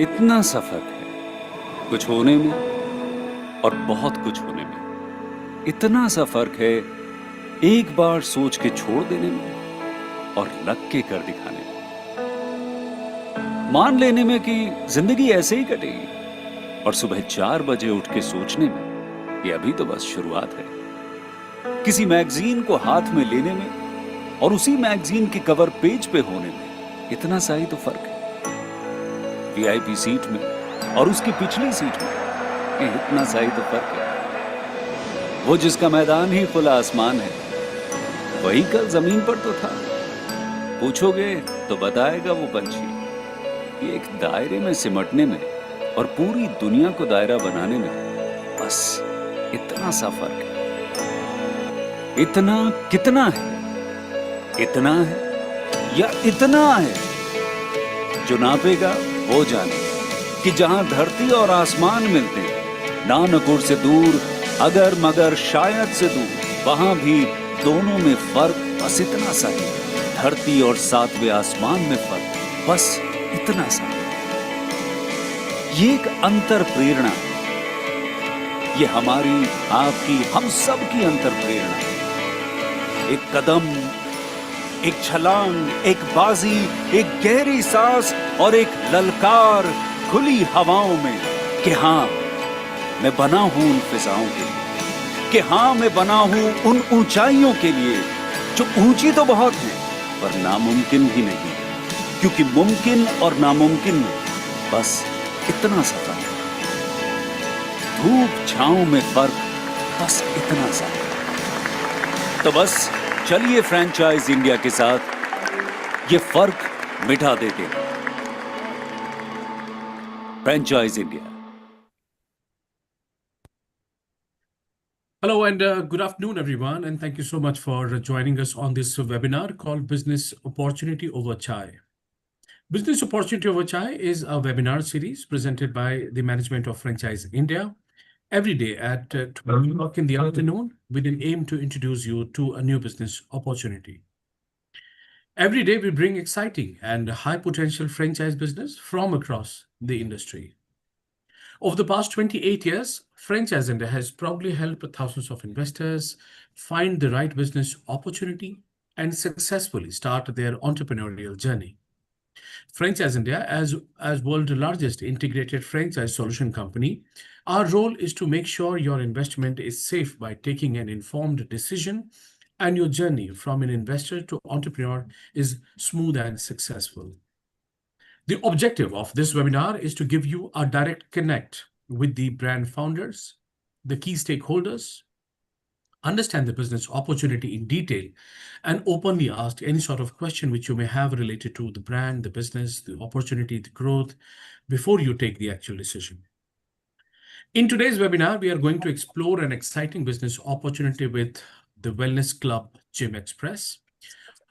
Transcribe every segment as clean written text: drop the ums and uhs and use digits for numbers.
इतना सा फर्क है कुछ होने में और बहुत कुछ होने में। इतना सा फर्क है एक बार सोच के छोड़ देने में और लग के कर दिखाने में। मान लेने में कि जिंदगी ऐसे ही कटेगी और सुबह 4 बजे उठ के सोचने में ये अभी तो बस शुरुआत है। किसी मैगजीन को हाथ में लेने में और उसी मैगजीन के कवर पेज पे होने में इतना सा ही तो फर्क है। वीआईपी सीट में और उसकी पिछली सीट में इतना सा ही तो फर्क है। वो जिसका मैदान ही खुला आसमान है वही कल जमीन पर तो था। पूछोगे तो बताएगा वो पंछी कि एक दायरे में सिमटने में और पूरी दुनिया को दायरा बनाने में बस इतना सा फर्क है। इतना कितना है? इतना है या इतना है? जो नापेगा वो जाने कि जहां धरती और आसमान मिलते हैं, नानकुर से दूर, अगर मगर शायद से दूर, वहां भी दोनों में फर्क बस इतना सा है। धरती और 7वें आसमान में फर्क बस इतना सा है। ये एक अंतर प्रेरणा है। ये हमारी, आपकी, हम सब की अंतर प्रेरणा है। एक कदम, एक छलांग, एक बाजी, एक गहरी सांस और एक ललकार खुली हवाओं में कि हाँ मैं बना हूं उन फिजाओं के लिए, कि हाँ मैं बना हूं उन ऊंचाइयों के लिए जो ऊंची तो बहुत है पर नामुमकिन भी नहीं, क्योंकि मुमकिन और नामुमकिन में बस इतना सा फर्क है। धूप छांव में फर्क बस इतना सा है। तो बस चलिए फ्रेंचाइज इंडिया के साथ ये फर्क मिटा देते हैं। Franchise India. Hello and good afternoon, everyone, and thank you so much for joining us on this webinar called Business Opportunity Over Chai. Business Opportunity Over Chai is a webinar series presented by the management of Franchise India every day at 12 o'clock in the afternoon with an aim to introduce you to a new business opportunity. Every day, we bring exciting and high potential franchise business from across the industry. Over the past 28 years, Franchise India has proudly helped thousands of investors find the right business opportunity and successfully start their entrepreneurial journey. Franchise India, as world's largest integrated franchise solution company, our role is to make sure your investment is safe by taking an informed decision and your journey from an investor to entrepreneur is smooth and successful. The objective of this webinar is to give you a direct connect with the brand founders, the key stakeholders, understand the business opportunity in detail, and openly ask any sort of question which you may have related to the brand, the business, the opportunity, the growth, before you take the actual decision. In today's webinar, we are going to explore an exciting business opportunity with the Wellness Club Gym Express,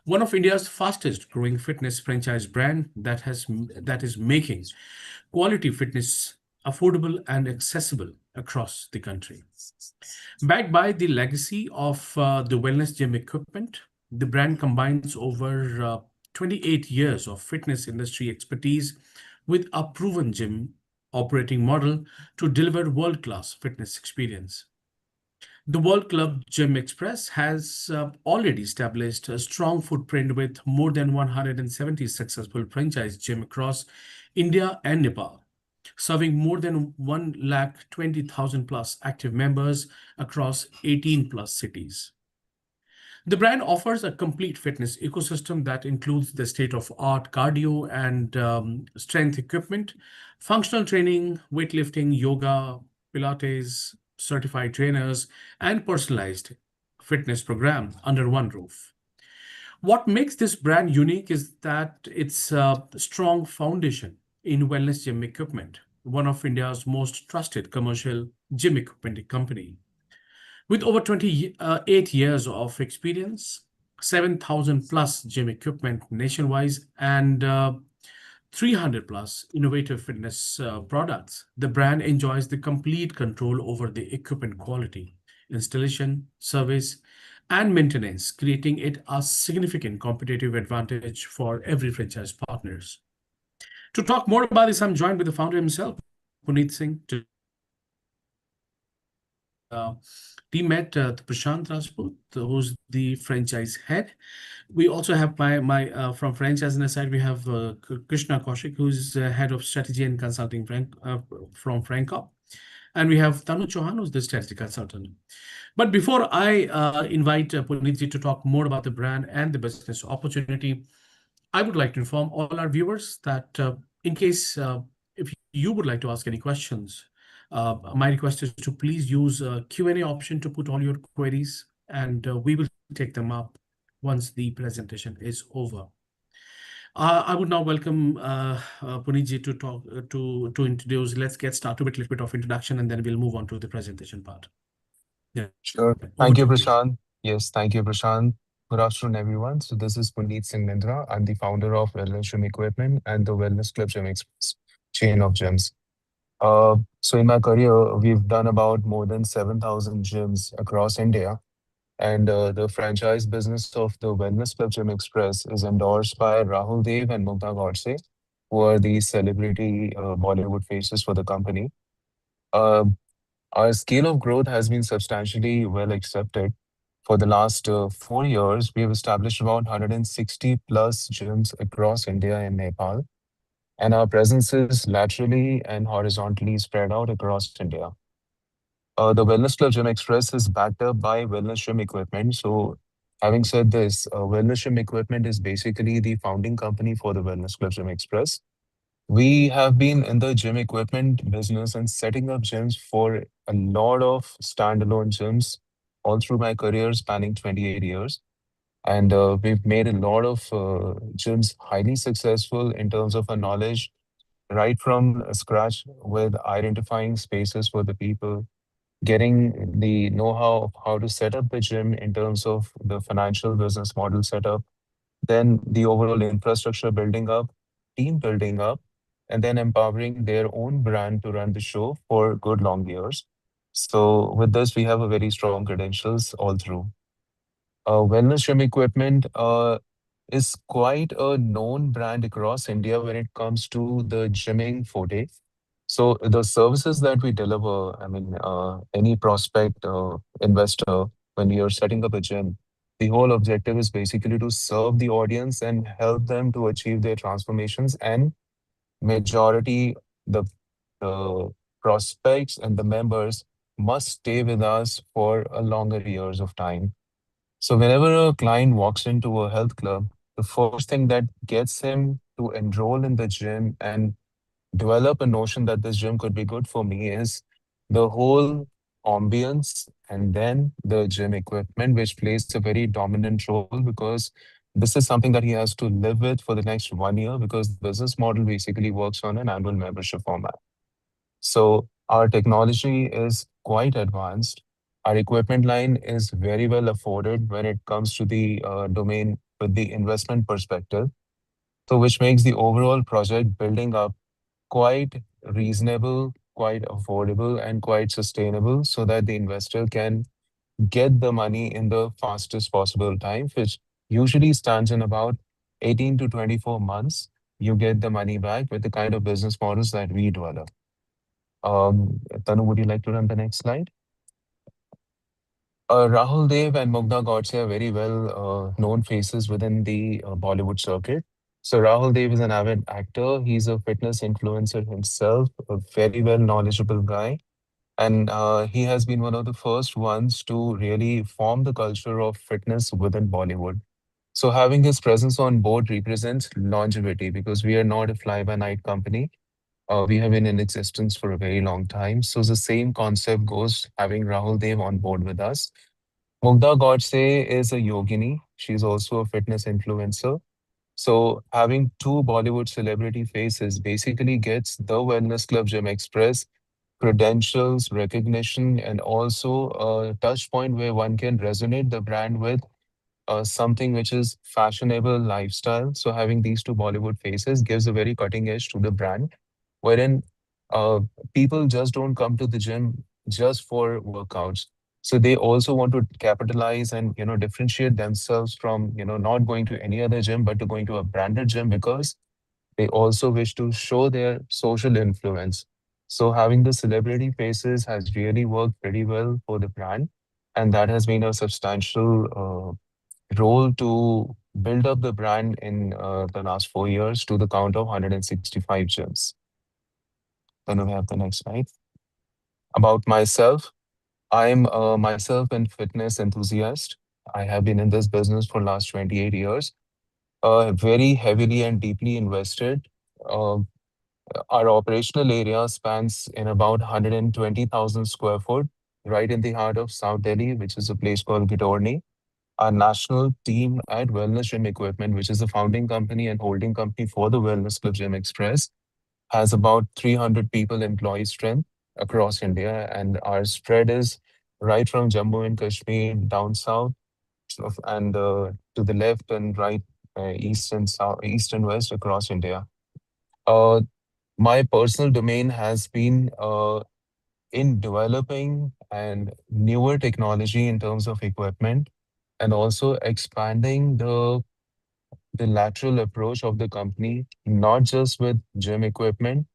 one of India's fastest growing fitness franchise brand that is making quality fitness affordable and accessible across the country. Backed by the legacy of the wellness gym equipment, the brand combines over 28 years of fitness industry expertise with a proven gym operating model to deliver world-class fitness experience. The World Club Gym Express has already established a strong footprint with more than 170 successful franchise gyms across India and Nepal, serving more than 120,000 plus active members across 18 plus cities. The brand offers a complete fitness ecosystem that includes the state-of-art cardio and strength equipment, functional training, weightlifting, yoga, Pilates, certified trainers, and personalized fitness program under one roof. What makes this brand unique is that it's a strong foundation in wellness gym equipment, one of India's most trusted commercial gym equipment company. With over 28 years of experience, 7,000 plus gym equipment nationwide, and 300 plus innovative fitness products, the brand enjoys the complete control over the equipment quality, installation, service, and maintenance, creating it a significant competitive advantage for every franchise partners. To talk more about this, I'm joined with the founder himself, Puneet Singh. We met Prashant Rajput, who's the franchise head. We also have my from franchise aside, we have Krishna Kaushik, who's head of strategy and consulting from Franco. And we have Tanu Chauhan, who's the strategy consultant. But before I invite Punitji to talk more about the brand and the business opportunity, I would like to inform all our viewers that in case if you would like to ask any questions, my request is to please use Q&A option to put all your queries, and we will take them up once the presentation is over. I would now welcome Punitji to talk to introduce. Let's get started with a little bit of introduction, and then we'll move on to the presentation part. Yeah, Sure. over to Thank you, you, please. Prashant. Yes, thank you, Prashant. Good afternoon, everyone. So this is Puneet Singh Nindra. I'm the founder of Wellness Gym Equipment and the Wellness Club Gym Express chain of gyms. So in my career, we've done about more than 7,000 gyms across India. And the franchise business of the Wellness Club Gym Express is endorsed by Rahul Dev and Mugdha Godse, who are the celebrity Bollywood faces for the company. Uh, our scale of growth has been substantially well accepted. For the last 4 years, we have established about 160 plus gyms across India and Nepal, and our presence is laterally and horizontally spread out across India. The Wellness Club Gym Express is backed up by Wellness Gym Equipment. So, having said this, Wellness Gym Equipment is basically the founding company for the Wellness Club Gym Express. We have been in the gym equipment business and setting up gyms for a lot of standalone gyms all through my career spanning 28 years. And we've made a lot of gyms highly successful in terms of our knowledge, right from scratch with identifying spaces for the people, getting the know-how of how to set up the gym in terms of the financial business model setup, then the overall infrastructure building up, team building up, and then empowering their own brand to run the show for good long years. So with this, we have a very strong credentials all through. Wellness Gym Equipment is quite a known brand across India when it comes to the gymming forte. So the services that we deliver, I mean, any prospect investor, when you're setting up a gym, the whole objective is basically to serve the audience and help them to achieve their transformations. And majority, the prospects and the members must stay with us for a longer years of time. So whenever a client walks into a health club, the first thing that gets him to enroll in the gym and develop a notion that this gym could be good for me is the whole ambience and then the gym equipment, which plays a very dominant role because this is something that he has to live with for the next 1 year because the business model basically works on an annual membership format. So our technology is quite advanced. Our equipment line is very well afforded when it comes to the domain with the investment perspective. So which makes the overall project building up quite reasonable, quite affordable, and quite sustainable so that the investor can get the money in the fastest possible time, which usually stands in about 18 to 24 months. You get the money back with the kind of business models that we develop. Tanu, would you like to run the next slide? Rahul Dev and Mugdha Godse are very well known faces within the Bollywood circuit. So Rahul Dev is an avid actor. He's a fitness influencer himself, a very well knowledgeable guy, and he has been one of the first ones to really form the culture of fitness within Bollywood. So having his presence on board represents longevity because we are not a fly-by-night company. We have been in existence for a very long time. So the same concept goes having Rahul Dev on board with us. Mugdha Godse is a yogini. She's also a fitness influencer. So having two Bollywood celebrity faces basically gets the Wellness Club Gym Express credentials, recognition, and also a touch point where one can resonate the brand with something which is fashionable lifestyle. So having these two Bollywood faces gives a very cutting edge to the brand, wherein uh, people just don't come to the gym just for workouts. So they also want to capitalize and differentiate themselves from not going to any other gym but to going to a branded gym because They also wish to show their social influence. So having the celebrity faces has really worked pretty well for the brand, and that has been a substantial role to build up the brand in the last 4 years to the count of 165 gyms. Then we have the next slide. About myself, I'm myself a fitness enthusiast. I have been in this business for last 28 years, very heavily and deeply invested. Uh, our operational area spans in about 120,000 square foot, right in the heart of South Delhi, which is a place called Gidorni. Our national team at Wellness Gym Equipment, which is a founding company and holding company for the Wellness Club Gym Express, has about 300 people employee strength across India, and our spread is right from Jammu and Kashmir down south and to the left and right, east and south, east and west across India. Uh, my personal domain has been in developing and newer technology in terms of equipment and also expanding the lateral approach of the company, not just with gym equipment.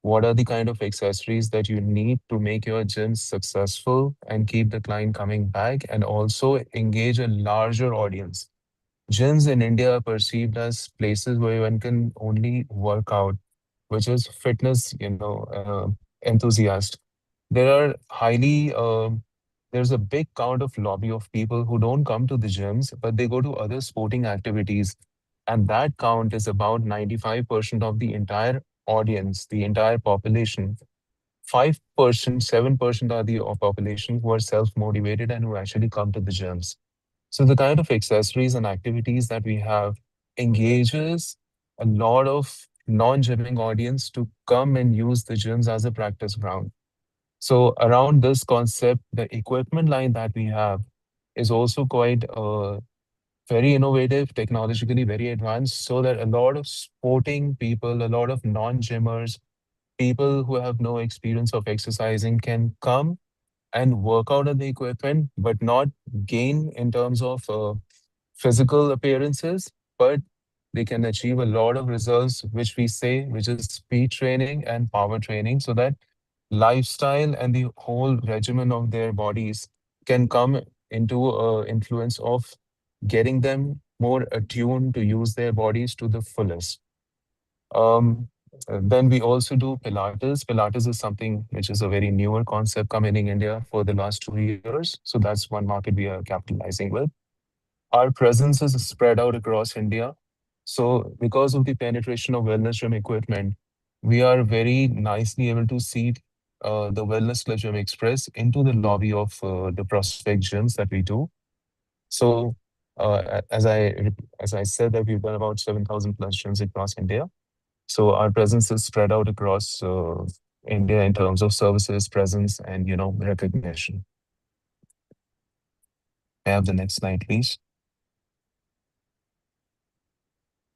What are the kind of accessories that you need to make your gym successful and keep the client coming back and also engage a larger audience? Gyms in India are perceived as places where one can only work out, which is fitness, enthusiast. There are there's a big count of lobby of people who don't come to the gyms, but they go to other sporting activities. And that count is about 95% of the entire audience, the entire population. 5%, 7% are the population who are self-motivated and who actually come to the gyms. So the kind of accessories and activities that we have engages a lot of non-gymming audience to come and use the gyms as a practice ground. So around this concept, the equipment line that we have is also quite very innovative, technologically very advanced, so that a lot of sporting people, a lot of non-gymmers, people who have no experience of exercising can come and work out on the equipment, but not gain in terms of physical appearances, but they can achieve a lot of results, which we say, which is speed training and power training, so that lifestyle and the whole regimen of their bodies can come into influence of getting them more attuned to use their bodies to the fullest. Um, then we also do Pilates. Pilates is something which is a very newer concept coming in India for the last 2 years. So that's one market we are capitalizing with. Our presence is spread out across India. So because of the penetration of wellness gym equipment, we are very nicely able to seed the Wellness Club Gym Express into the lobby of the prospect gyms that we do. So as I said that we've done about 7,000 plus gyms across India. So our presence is spread out across India in terms of services, presence, and recognition. May I have the next slide, please?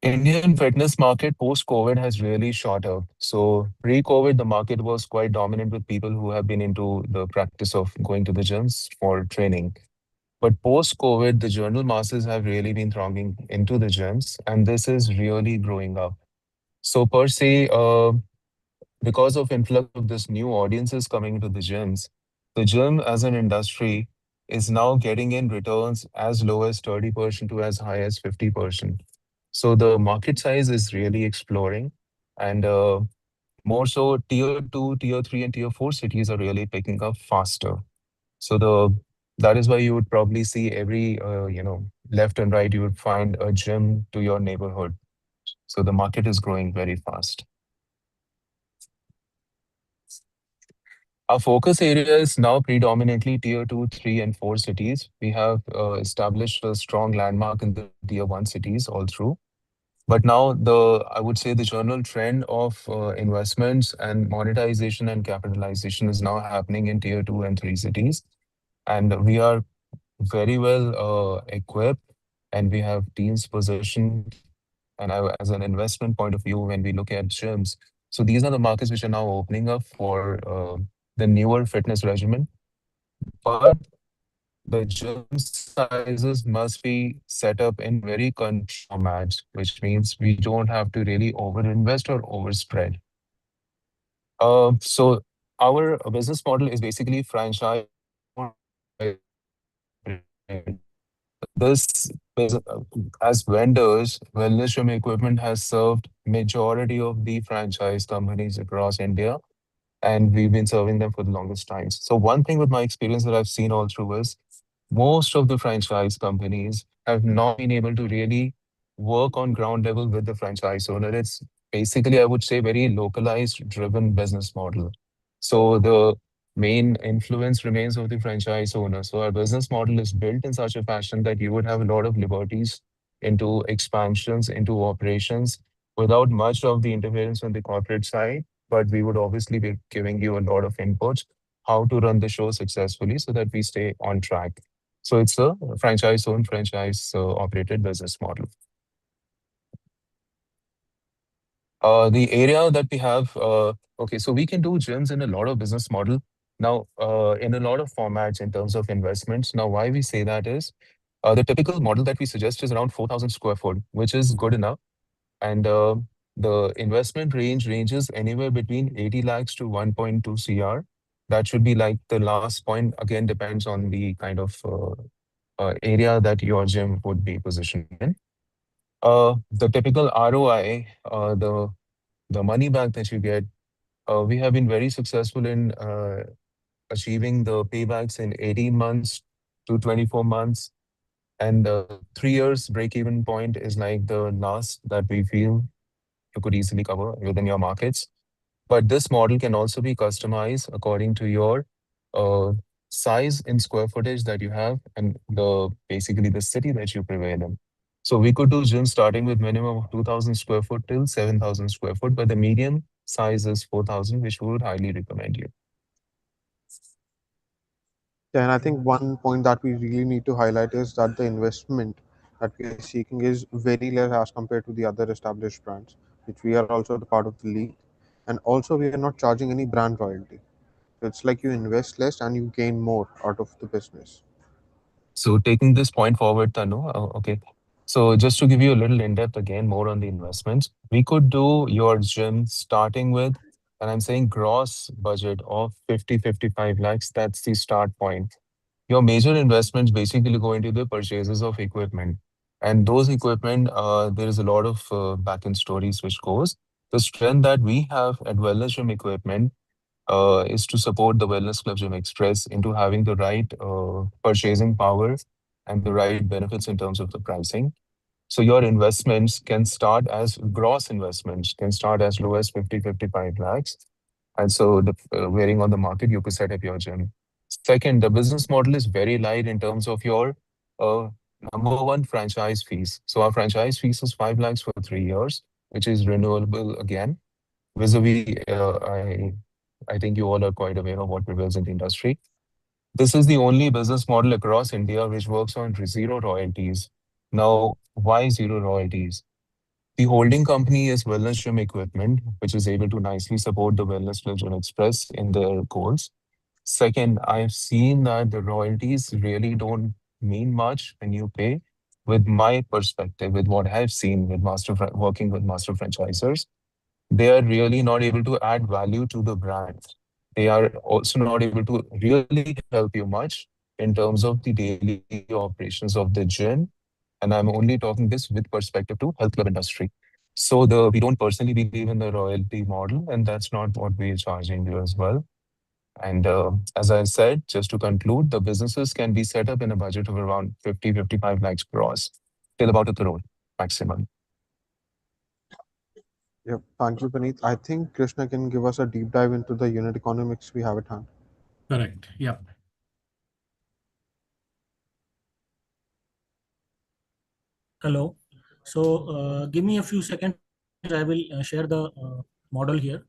Indian fitness market post-COVID has really shot up. So pre-COVID, the market was quite dominant with people who have been into the practice of going to the gyms for training. But post-COVID, the general masses have really been thronging into the gyms, and this is really growing up. So per se, because of influx of this new audiences coming into the gyms, the gym as an industry is now getting in returns as low as 30% to as high as 50%. So the market size is really exploring, and more so tier two, tier three, and tier four cities are really picking up faster. So that is why you would probably see every left and right you would find a gym to your neighborhood. So the market is growing very fast. Our focus area is now predominantly tier two, three, and four cities. We have established a strong landmark in the tier one cities all through. But now I would say the general trend of investments and monetization and capitalization is now happening in tier two and three cities. And we are very well equipped and we have teams positioned. And as an investment point of view, when we look at gyms, so these are the markets which are now opening up for the newer fitness regimen. But the gym sizes must be set up in very controlled formats, which means we don't have to really overinvest or overspread. So our business model is basically franchise. This is, as vendors, Wellness Gym Equipment has served majority of the franchise companies across India, and we've been serving them for the longest times. So one thing with my experience that I've seen all through is most of the franchise companies have not been able to really work on ground level with the franchise owner. It's basically, I would say, very localized driven business model. So the main influence remains of the franchise owner. So our business model is built in such a fashion that you would have a lot of liberties into expansions, into operations without much of the interference on the corporate side. But we would obviously be giving you a lot of inputs how to run the show successfully so that we stay on track. So it's a franchise owned, franchise operated business model. The area that we have, okay, so we can do gyms in a lot of business model. Now, in a lot of formats in terms of investments. Now, why we say that is the typical model that we suggest is around 4,000 square foot, which is good enough. And the investment ranges anywhere between 80 lakhs to 1.2 CR. That should be like the last point. Again, depends on the kind of area that your gym would be positioned in. The typical ROI, the money back that you get, we have been very successful in achieving the paybacks in 18 months to 24 months. And 3 years break-even point is like the last that we feel you could easily cover within your markets. But this model can also be customized according to your uh, size in square footage that you have and the basically the city that you prevail in. So we could do gyms starting with minimum of 2,000 square foot till 7,000 square foot, but the medium size is 4,000, which we would highly recommend you. Yeah, and I think one point that we really need to highlight is that the investment that we are seeking is very less as compared to the other established brands, which we are also the part of the league. And also, we are not charging any brand royalty. So it's like you invest less and you gain more out of the business. So taking this point forward, Tanu, okay. So just to give you a little in-depth again, more on the investments, we could do your gym starting with, and I'm saying gross budget of 50-55 lakhs. That's the start point. Your major investments basically go into the purchases of equipment. And those equipment, there is a lot of back-end stories which goes. The strength that we have at Wellness Gym Equipment is to support the Wellness Club Gym Express into having the right purchasing power and the right benefits in terms of the pricing. So your investments can start as gross investments, can start as low as 50-55 lakhs. And so the wearing on the market, you could set up your gym. Second, the business model is very light in terms of your uh, number one franchise fees. So our franchise fees is 5 lakhs for 3 years, which is renewable again. Vis-a-vis, I think you all are quite aware of what prevails in the industry. This is the only business model across India which works on zero royalties. Now, why zero royalties? The holding company is Wellness Gym Equipment, which is able to nicely support the Wellness Club Gym Express in their goals. Second, I've seen that the royalties really don't mean much when you pay. With my perspective, with what I've seen with working with master franchisors, they are really not able to add value to the brand. They are also not able to really help you much in terms of the daily operations of the gym. And I'm only talking this with perspective to health club industry. So we don't personally believe in the royalty model, and that's not what we're charging you as well. And as I said, just to conclude, the businesses can be set up in a budget of around 50-55 lakhs gross, till about a crore maximum. Yep. Thank you, Paneet. I think Krishna can give us a deep dive into the unit economics we have at hand. Correct. Yeah. Hello. So give me a few seconds. I will share the model here.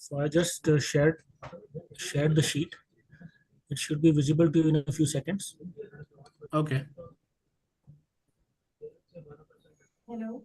So I just shared the sheet. It should be visible to you in a few seconds. Okay. Hello.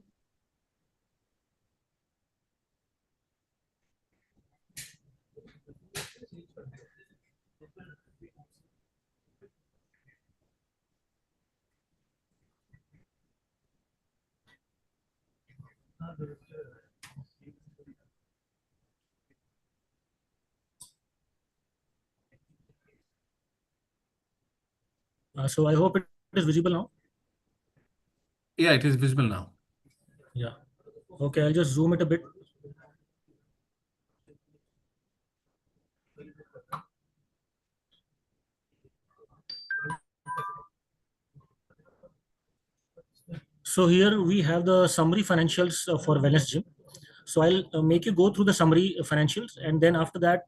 So I hope it is visible now. Yeah, it is visible now. Yeah. Okay, I'll just zoom it a bit. So here we have the summary financials for Wellness Gym. So I'll make you go through the summary financials, and then after that,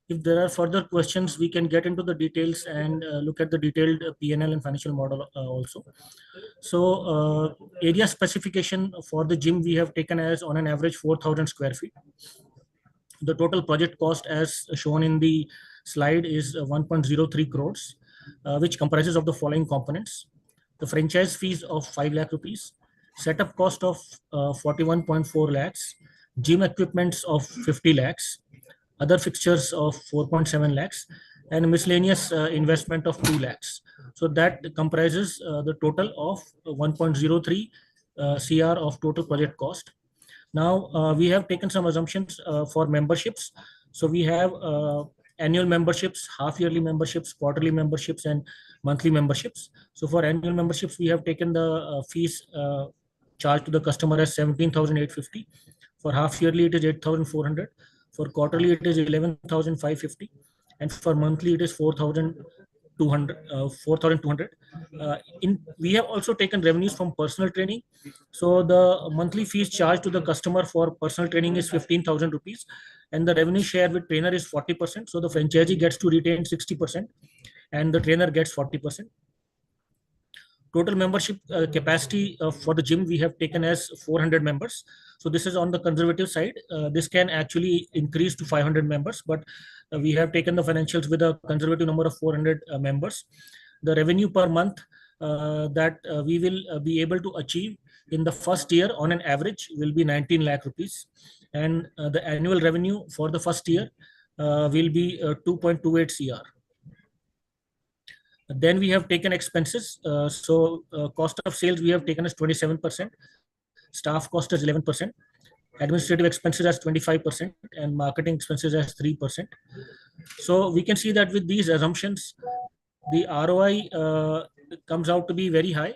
if there are further questions, we can get into the details and look at the detailed P&L and financial model also. So area specification for the gym we have taken as on an average 4,000 square feet. The total project cost as shown in the slide is 1.03 crores, which comprises of the following components: the franchise fees of 5 lakh rupees, setup cost of 41.4 lakhs, gym equipments of 50 lakhs, other fixtures of 4.7 lakhs, and miscellaneous investment of 2 lakhs. So that comprises the total of 1.03 CR of total project cost. Now, we have taken some assumptions for memberships. So we have annual memberships, half yearly memberships, quarterly memberships, and monthly memberships. So for annual memberships, we have taken the fees charged to the customer as 17,850. For half yearly, it is 8,400. For quarterly, it is 11,550. And for monthly, it is 4,200. 4,200. We have also taken revenues from personal training. So the monthly fees charged to the customer for personal training is 15,000 rupees, and the revenue share with trainer is 40%. So the franchisee gets to retain 60%, and the trainer gets 40%. Total membership capacity for the gym we have taken as 400 members. So this is on the conservative side. This can actually increase to 500 members, but we have taken the financials with a conservative number of 400 members. The revenue per month that we will be able to achieve in the first year on an average will be 19 lakh rupees, and the annual revenue for the first year will be 2.28 CR. Then we have taken expenses. Cost of sales we have taken as 27%, staff cost as 11%, administrative expenses as 25%, and marketing expenses as 3%. So we can see that with these assumptions, the ROI comes out to be very high.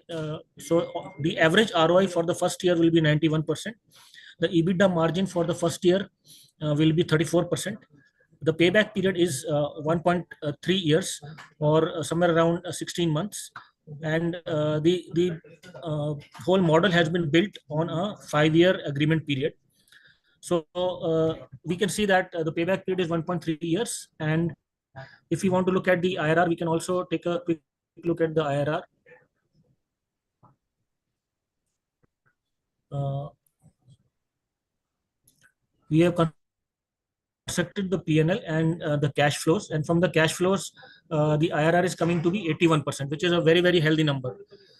So the average ROI for the first year will be 91%. The EBITDA margin for the first year will be 34%. The payback period is 1.3 years, or somewhere around 16 months. And the whole model has been built on a 5-year agreement period. So we can see that the payback period is 1.3 years. And if you want to look at the IRR, we can also take a quick look at the IRR. We have constructed the P&L and the cash flows, and from the cash flows, the IRR is coming to be 81%, which is a very, very healthy number.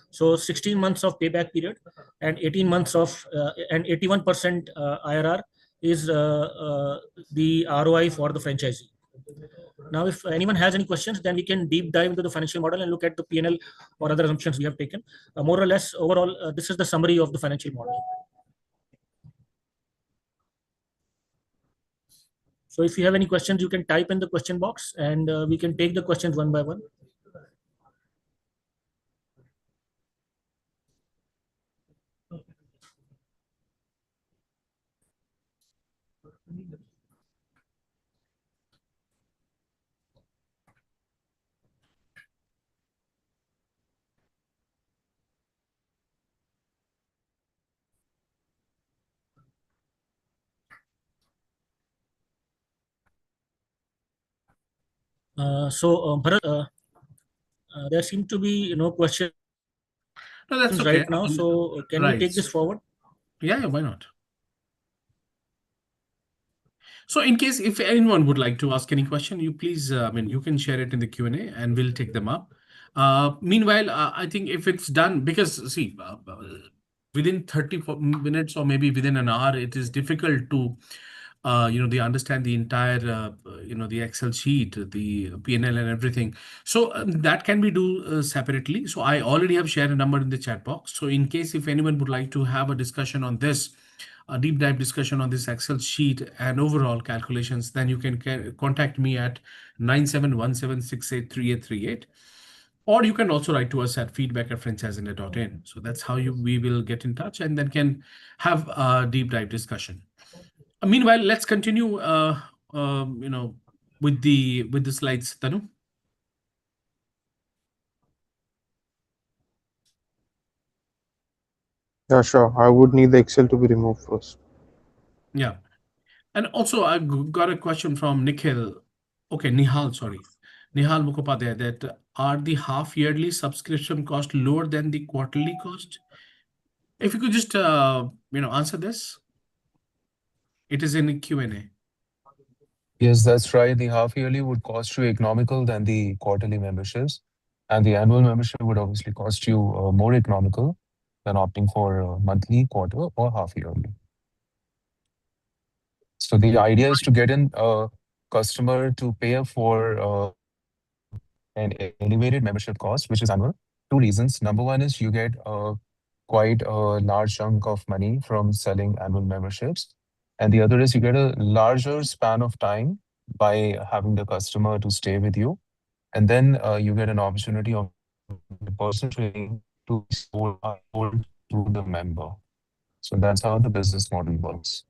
So 16 months of payback period and 18 months of and 81% IRR is the ROI for the franchisee. Now, if anyone has any questions, then we can deep dive into the financial model and look at the P&L or other assumptions we have taken. More or less, overall, this is the summary of the financial model. So if you have any questions, you can type in the question box, and we can take the questions one by one. Bharat, there seem to be no questions No, that's okay. right now. So can we take this forward? Yeah, why not? So in case if anyone would like to ask any question, you please, you can share it in the Q&A and we'll take them up. Meanwhile, I think if it's done, because see, within 30 minutes or maybe within an hour, it is difficult to, they understand the entire, the Excel sheet, the P&L and everything. So that can be do separately. So I already have shared a number in the chat box. So in case if anyone would like to have a discussion on this, a deep dive discussion on this Excel sheet and overall calculations, then you can contact me at 9717683838. Or you can also write to us at feedback@franchisenet.in. So that's how we will get in touch and then can have a deep dive discussion. Meanwhile, let's continue with the slides, Tanu. Yeah, sure. I would need the Excel to be removed first. Yeah. And also, I got a question from Nikhil. Okay, Nihal, sorry. Nihal Mukhopadhyay, that are the half yearly subscription cost lower than the quarterly cost? If you could just, answer this. It is in Q&A. Yes, that's right. The half yearly would cost you economical than the quarterly memberships, and the annual membership would obviously cost you more economical than opting for monthly, quarter, or half yearly. So the idea is to get in a customer to pay for an elevated membership cost, which is annual. Two reasons. Number one is you get quite a large chunk of money from selling annual memberships. And the other is you get a larger span of time by having the customer to stay with you. And then you get an opportunity of the personal training to be sold to the member. So that's how the business model works.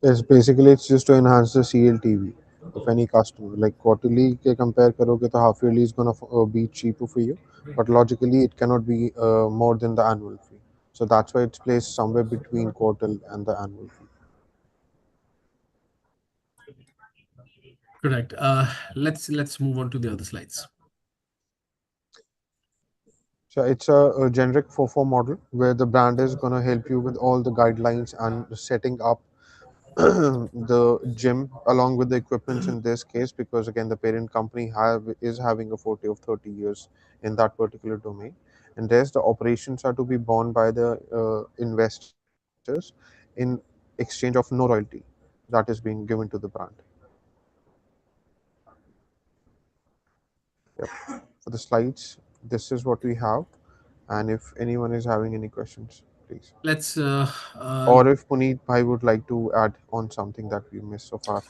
Yes, basically it's just to enhance the CLTV of any customer. Like quarterly के compare करोगे तो half yearly is gonna be cheaper for you, but logically it cannot be more than the annual fee. So that's why it's placed somewhere between quarter and the annual fee. Correct. Let's move on to the other slides. So it's a generic 4-4 model where the brand is gonna help you with all the guidelines and setting up the gym along with the equipments in this case, because again the parent company is having a forte of 30 years in that particular domain, and there's the operations are to be borne by the investors in exchange of no royalty that is being given to the brand. Yep. For the slides, this is what we have, and if anyone is having any questions, please, Let's or if Puneet Bhai would like to add on something that we missed so far.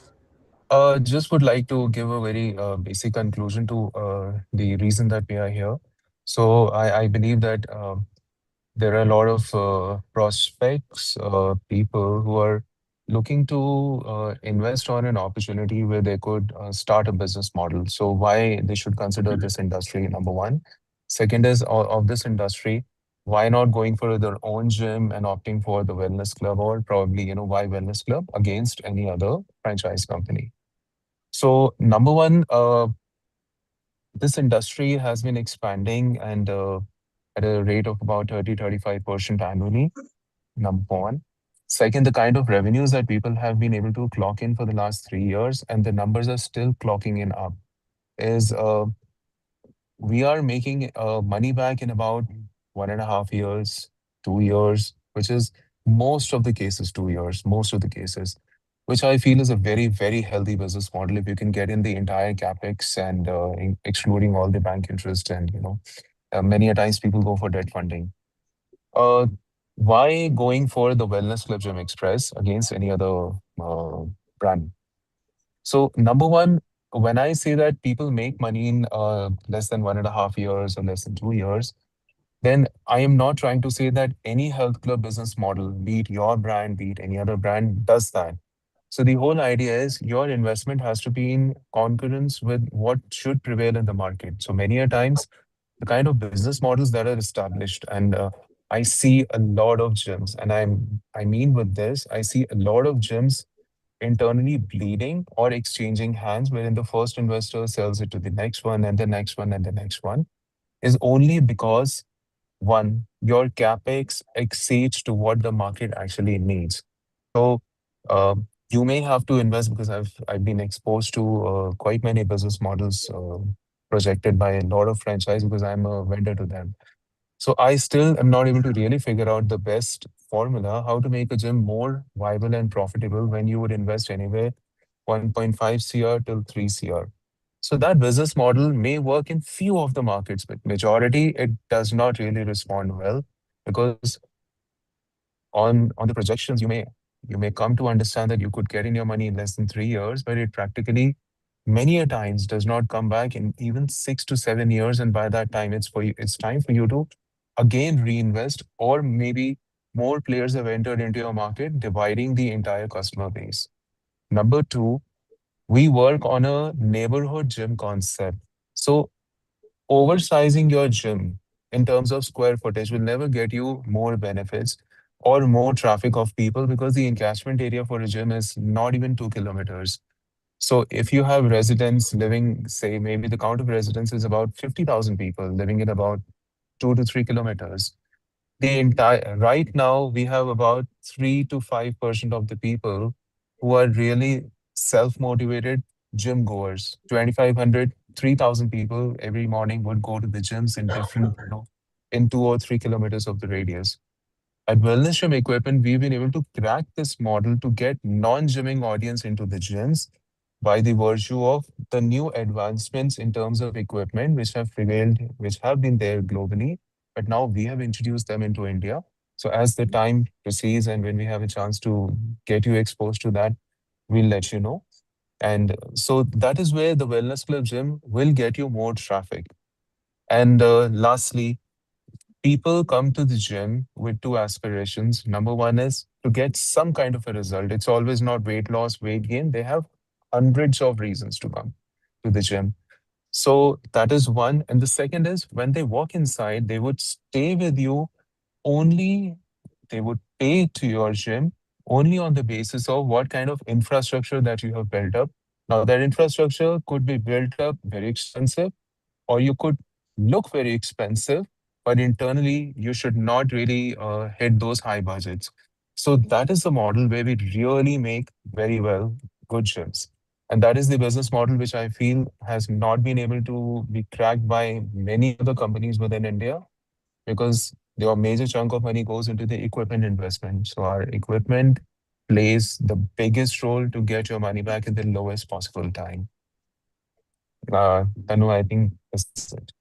Just would like to give a very basic conclusion to the reason that we are here. So I believe that there are a lot of prospects, people who are looking to invest on an opportunity where they could start a business model. So why they should consider this industry, number one. Second is of this industry, why not going for their own gym and opting for the wellness club, or probably, why wellness club against any other franchise company. So number one, this industry has been expanding and at a rate of about 30-35% annually, number one. Second, the kind of revenues that people have been able to clock in for the last 3 years, and the numbers are still clocking in up, is we are making money back in about 1.5 years, 2 years, which is most of the cases, 2 years, most of the cases, which I feel is a very, very healthy business model if you can get in the entire capex and excluding all the bank interest. And, many a times people go for debt funding. Uh, why going for the Wellness Club Gym Express against any other brand? So number one, when I say that people make money in less than 1.5 years or less than 2 years, then I am not trying to say that any health club business model, be it your brand, be it any other brand, does that. So the whole idea is your investment has to be in concurrence with what should prevail in the market. So many a times, the kind of business models that are established, and I see a lot of gyms, and I mean with this, I see a lot of gyms internally bleeding or exchanging hands, wherein the first investor sells it to the next one and the next one and the next one, is only because one, your capex exceeds to what the market actually needs. So you may have to invest because I've been exposed to quite many business models projected by a lot of franchise because I'm a vendor to them. So I still am not able to really figure out the best formula how to make a gym more viable and profitable when you would invest anywhere 1.5 CR till 3 CR. So that business model may work in few of the markets, but majority it does not really respond well because on the projections you may come to understand that you could get in your money in less than 3 years, but it practically many a times does not come back in even 6 to 7 years, and by that time it's time for you to again reinvest, or maybe more players have entered into your market, dividing the entire customer base. Number two, we work on a neighborhood gym concept. So oversizing your gym in terms of square footage will never get you more benefits or more traffic of people because the encashment area for a gym is not even 2 kilometers. So if you have residents living, say, maybe the count of residents is about 50,000 people living in about 2 to 3 kilometers. The entire right now we have about 3 to 5% of the people who are really self-motivated gym goers. 2,500, 3,000 people every morning would go to the gyms in different, in 2 or 3 kilometers of the radius. At Wellness Gym Equipment, we've been able to crack this model to get non-gymming audience into the gyms by the virtue of the new advancements in terms of equipment which have prevailed, which have been there globally, but now we have introduced them into India. So as the time proceeds and when we have a chance to get you exposed to that, we'll let you know. And so that is where the Wellness Club gym will get you more traffic. And lastly, people come to the gym with two aspirations. Number one is to get some kind of a result. It's always not weight loss, weight gain. They have hundreds of reasons to come to the gym. So that is one. And the second is when they walk inside, they would stay with you only, they would pay to your gym only on the basis of what kind of infrastructure that you have built up. Now, that infrastructure could be built up very expensive, or you could look very expensive, but internally you should not really hit those high budgets. So that is the model where we really make very well good gyms. And that is the business model which I feel has not been able to be cracked by many other companies within India because your major chunk of money goes into the equipment investment. So our equipment plays the biggest role to get your money back in the lowest possible time. Tanu, I think this is it.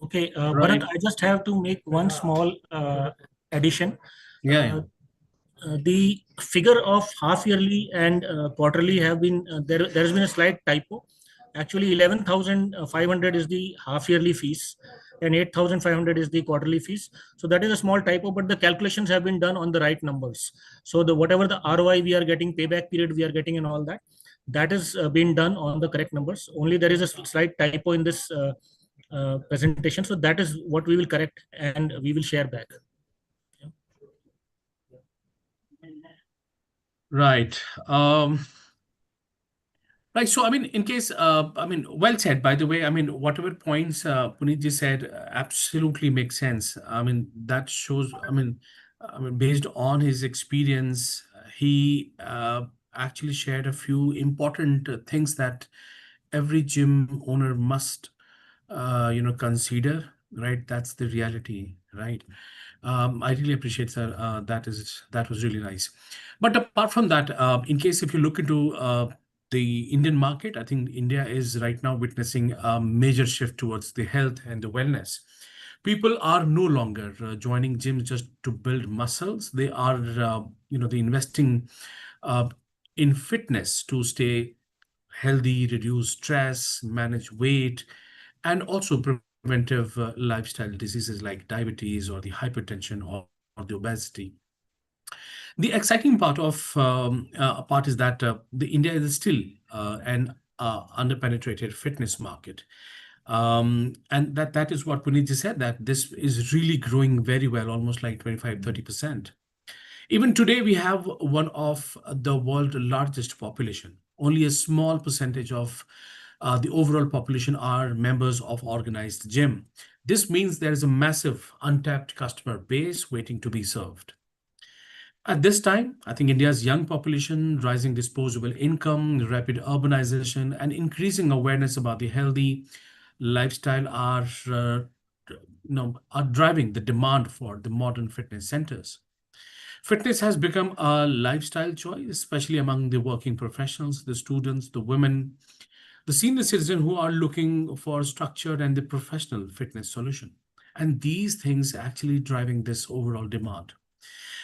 Okay, Right. Bharat, I just have to make one small addition. Yeah. The figure of half yearly and quarterly have been there. There has been a slight typo. Actually, 11,500 is the half yearly fees, and 8,500 is the quarterly fees. So that is a small typo, but the calculations have been done on the right numbers. So the whatever the ROI we are getting, payback period we are getting, and all that, that is been done on the correct numbers. Only there is a slight typo in this presentation. So that is what we will correct and we will share back. Right. Right. So, I mean, in case, well said, by the way. I mean, whatever points Puneet ji said absolutely makes sense. I mean, that shows, based on his experience, he actually shared a few important things that every gym owner must, consider, right? That's the reality, right? I really appreciate, sir. That was really nice. But apart from that, in case if you look into the Indian market, I think India is right now witnessing a major shift towards the health and the wellness. People are no longer joining gyms just to build muscles. They are, they investing uh, in fitness to stay healthy, reduce stress, manage weight, and also preventive lifestyle diseases like diabetes or the hypertension or the obesity. The exciting part is that the India is still an underpenetrated fitness market. And that is what Puneet ji said, that this is really growing very well, almost like 25-30%. Even today, we have one of the world's largest population. Only a small percentage of the overall population are members of organized gym. This means there is a massive untapped customer base waiting to be served. At this time, I think India's young population, rising disposable income, rapid urbanization, and increasing awareness about the healthy lifestyle are driving the demand for the modern fitness centers. Fitness has become a lifestyle choice, especially among the working professionals, the students, the women, the senior citizen who are looking for structured and the professional fitness solution. And these things actually driving this overall demand.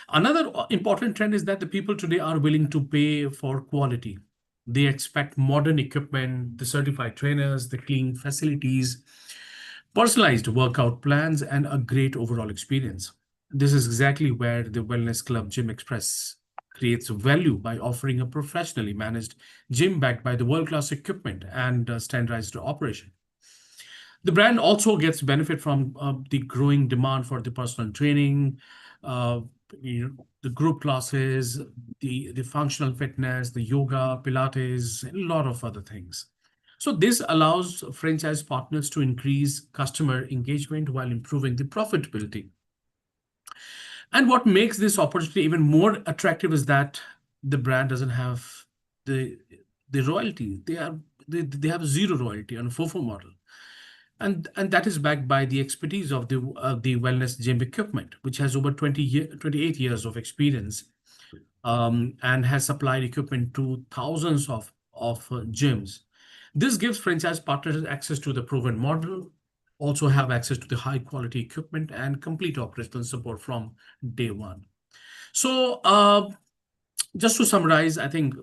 Another important trend is that the people today are willing to pay for quality. They expect modern equipment, the certified trainers, the clean facilities, personalized workout plans, and a great overall experience. This is exactly where the Wellness Club Gym Express creates value by offering a professionally managed gym backed by the world-class equipment and standardized operation. The brand also gets benefit from the growing demand for the personal training, uh, the group classes, the functional fitness, the yoga, Pilates, a lot of other things. So this allows franchise partners to increase customer engagement while improving the profitability. And what makes this opportunity even more attractive is that the brand doesn't have the the royalty. They have zero royalty on a FOFO model. And that is backed by the expertise of the wellness gym equipment, which has over 28 years of experience, and has supplied equipment to thousands of gyms. This gives franchise partners access to the proven model, also have access to the high quality equipment and complete operational support from day one. So just to summarize, I think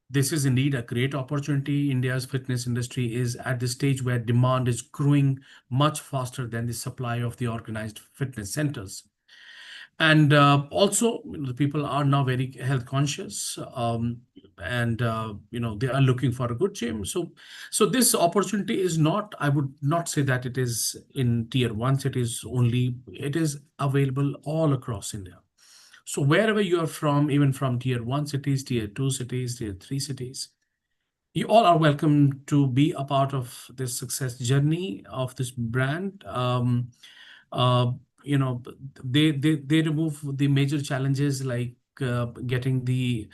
this is indeed a great opportunity. India's fitness industry is at the stage where demand is growing much faster than the supply of the organized fitness centers. And also, the people are now very health conscious, and they are looking for a good gym. So this opportunity is not, I would not say that it is in tier one cities only. It is available all across India. So wherever you are from, even from tier one cities, tier two cities, tier three cities, you all are welcome to be a part of this success journey of this brand. Uh, you know, they remove the major challenges like getting the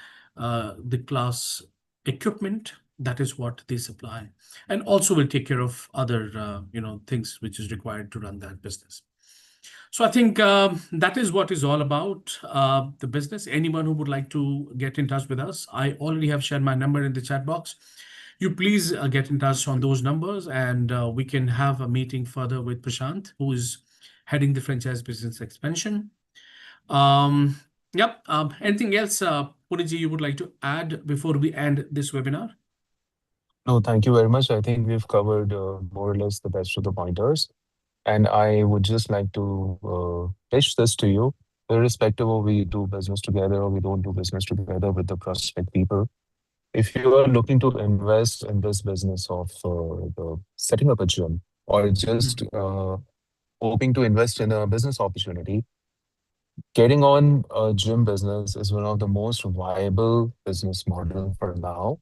class equipment. That is what they supply, and also will take care of other things which is required to run that business. So I think that is what is all about the business. Anyone who would like to get in touch with us, I already have shared my number in the chat box. You please get in touch on those numbers, and we can have a meeting further with Prashant, who is heading the franchise business expansion. Yep. Anything else, Puniji, you would like to add before we end this webinar? No, thank you very much. I think we've covered more or less the best of the pointers. And I would just like to pitch this to you, irrespective of we do business together or we don't do business together with the prospect people. If you are looking to invest in this business of setting up a gym or just hoping to invest in a business opportunity, getting on a gym business is one of the most viable business model for now,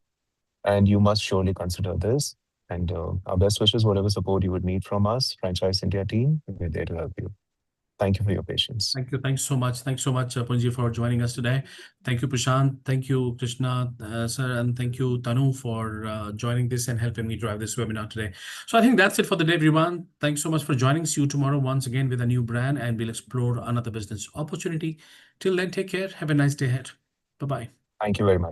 and you must surely consider this. And our best wishes, whatever support you would need from us, Franchise India team, we're there to help you. Thank you for your patience. Thank you. Thanks so much. Thanks so much, Punji, for joining us today. Thank you, Prashant. Thank you, Krishna, sir, and thank you, Tanu, for joining this and helping me drive this webinar today. So I think that's it for the day, everyone. Thanks so much for joining. See you tomorrow once again with a new brand, and we'll explore another business opportunity. Till then, take care. Have a nice day ahead. Bye-bye. Thank you very much.